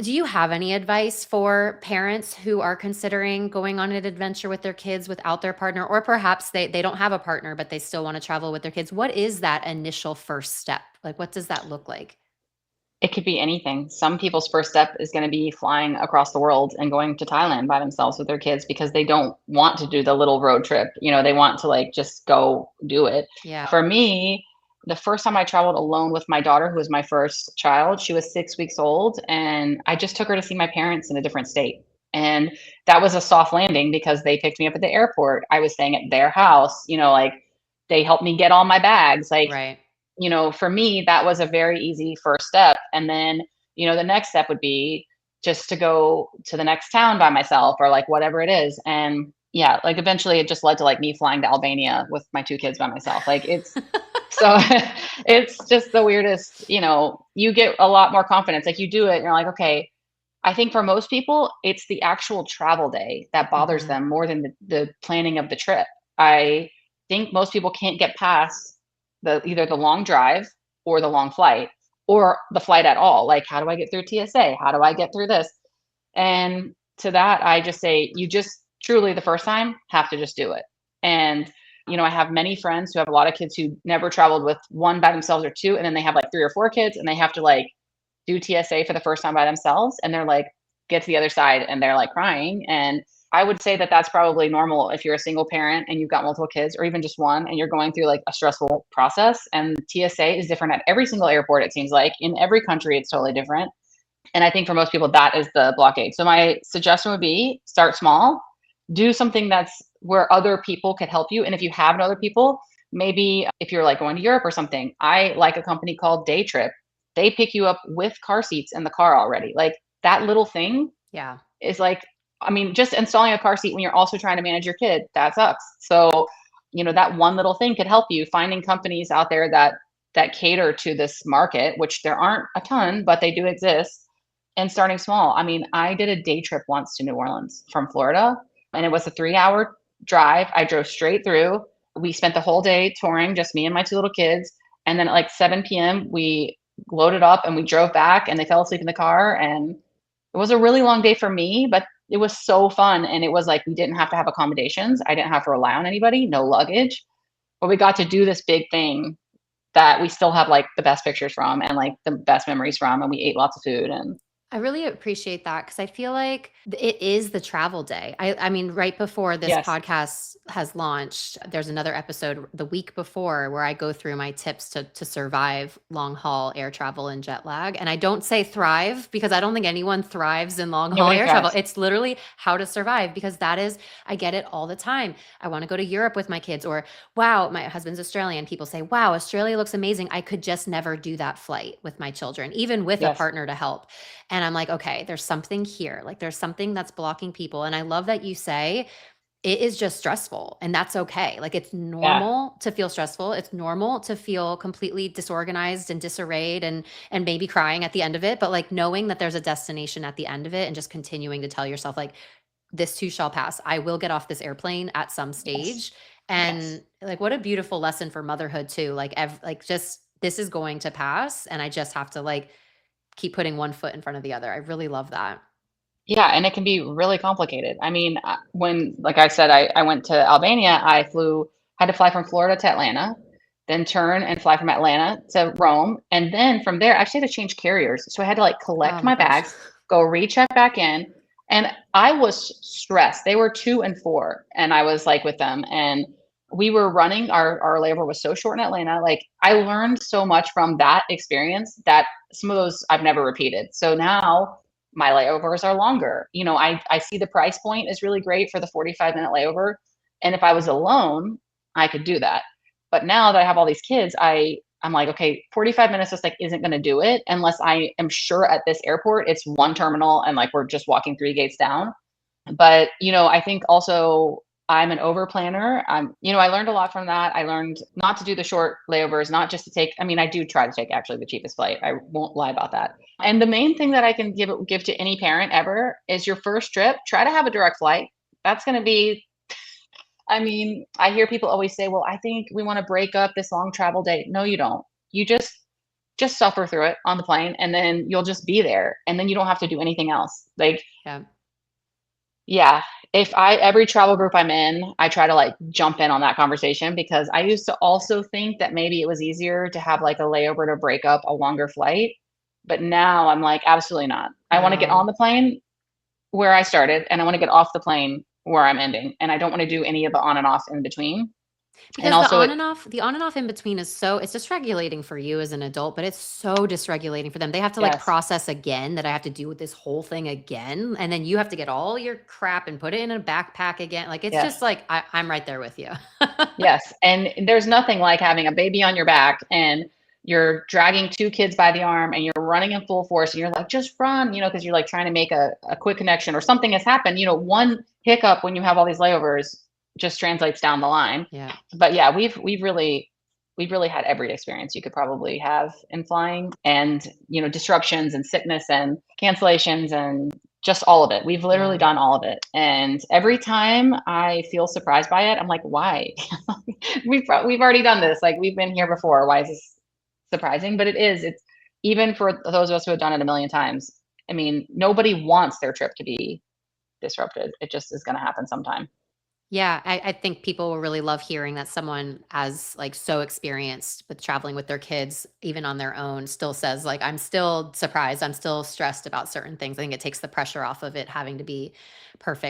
Do you have any advice for parents who are considering going on an adventure with their kids without their partner, or perhaps they don't have a partner, but they still want to travel with their kids? What is that initial first step? Like, what does that look like? It could be anything. Some people's first step is going to be flying across the world and going to Thailand by themselves with their kids because they don't want to do the little road trip. They want to like just go do it. Yeah. For me, the first time I traveled alone with my daughter, who was my first child, she was 6 weeks old, and I just took her to see my parents in a different state. And that was a soft landing because they picked me up at the airport. I was staying at their house, like they helped me get all my bags. Like, Right. for me, that was a very easy first step. And then, the next step would be just to go to the next town by myself or like whatever it is. And yeah, like eventually it just led to like me flying to Albania with my two kids by myself. Like so it's just the weirdest, you get a lot more confidence. Like you do it and you're like, okay, I think for most people, it's the actual travel day that bothers Mhm. them more than the planning of the trip. I think most people can't get past either the long drive or the long flight or the flight at all. Like, how do I get through TSA? How do I get through this? And to that, I just say, you just truly the first time have to just do it. And, I have many friends who have a lot of kids who never traveled with one by themselves or two, and then they have like three or four kids and they have to like do TSA for the first time by themselves, and they're like, get to the other side and they're like crying. And I would say that that's probably normal if you're a single parent and you've got multiple kids or even just one and you're going through like a stressful process. And TSA is different at every single airport, it seems like. In every country, it's totally different. And I think for most people, that is the blockade. So my suggestion would be start small, do something that's where other people could help you. And if you have no other people, maybe if you're like going to Europe or something, I like a company called Day Trip. They pick you up with car seats in the car already. Like that little thing Yeah. is like, I mean, just installing a car seat when you're also trying to manage your kid, that sucks. So, that one little thing could help you. Finding companies out there that cater to this market, which there aren't a ton, but they do exist, and starting small. I mean, I did a day trip once to New Orleans from Florida, and it was a 3-hour drive. I drove straight through. We spent the whole day touring, just me and my two little kids. And then at like 7 p.m., we loaded up and we drove back, and they fell asleep in the car. And it was a really long day for me, but it was so fun. And it was like we didn't have to have accommodations. I didn't have to rely on anybody, no luggage. But we got to do this big thing that we still have like the best pictures from and like the best memories from. And we ate lots of food. And I really appreciate that because I feel like it is the travel day. I mean, right before this yes, podcast has launched, there's another episode the week before where I go through my tips to survive long haul air travel and jet lag. And I don't say thrive because I don't think anyone thrives in long haul nobody air travel. thrives. It's literally how to survive because that is, I get it all the time. I want to go to Europe with my kids, or wow, my husband's Australian. People say, wow, Australia looks amazing. I could just never do that flight with my children, even with a Yes. partner to help. And I'm like, okay, there's something here. Like there's something that's blocking people. And I love that you say it is just stressful and that's okay. Like it's Yeah. normal to feel stressful. It's normal to feel completely disorganized and disarrayed and maybe crying at the end of it, but like knowing that there's a destination at the end of it and just continuing to tell yourself like this too shall pass. I will get off this airplane at some Yes. stage. Yes. And like what a beautiful lesson for motherhood too. Like just this is going to pass and I just have to like keep putting one foot in front of the other. I really love that. Yeah, and it can be really complicated. I mean, when, like I said, I went to Albania, had to fly from Florida to Atlanta, then turn and fly from Atlanta to Rome. And then from there, I actually had to change carriers. So I had to like Oh collect my my gosh. bags, go recheck back in. And I was stressed. They were 2 and 4, and I was like with them. And we were running, our layover was so short in Atlanta. Like I learned so much from that experience that some of those I've never repeated. So now my layovers are longer. I see the price point is really great for the 45-minute layover. And if I was alone, I could do that. But now that I have all these kids, I'm like, okay, 45 minutes just like isn't going to do it unless I am sure at this airport it's one terminal and like we're just walking 3 gates down. But, I think also I'm an over planner. I learned a lot from that. I learned not to do the short layovers, not just to take, I mean, I do try to take actually the cheapest flight. I won't lie about that. And the main thing that I can give to any parent ever is your first trip, try to have a direct flight. That's going to be, I mean, I hear people always say, well, I think we want to break up this long travel day. No, you don't. You just just suffer through it on the plane, and then you'll just be there, and then you don't have to do anything else. Like, Yeah. yeah, if I every travel group I'm in, I try to, like, jump in on that conversation because I used to also think that maybe it was easier to have, like, a layover to break up a longer flight, but now I'm like, "Absolutely not. I wanna get on No. the plane where I started, and I wanna get off the plane where I'm ending, and I don't wanna do any of the on and off in between." And Because also it the on and off in between is so it's dysregulating for you as an adult, but it's so dysregulating for them. They have to like yes, process again that I have to do with this whole thing again. And then you have to get all your crap and put it in a backpack again. Like it's yes. just like I'm right there with you. Yes, and there's nothing like having a baby on your back and you're dragging 2 kids by the arm and you're running in full force and you're like, "Just run," because you're, like, trying to make a quick connection or something has happened, one hiccup when you have all these layovers just translates down the line. Yeah. But yeah, we've really had every experience you could probably have in flying and, disruptions and sickness and cancellations and just all of it. We've literally Yeah. done all of it, and every time I feel surprised by it, I'm like, "Why?" We've already done this, like, we've been here before, why is this surprising? But it's even for those of us who have done it a million times, I mean, nobody wants their trip to be disrupted. It just is gonna happen sometime. Yeah, I think people will really love hearing that someone as like so experienced with traveling with their kids, even on their own, still says like, I'm still surprised. I'm still stressed about certain things. I think it takes the pressure off of it having to be perfect.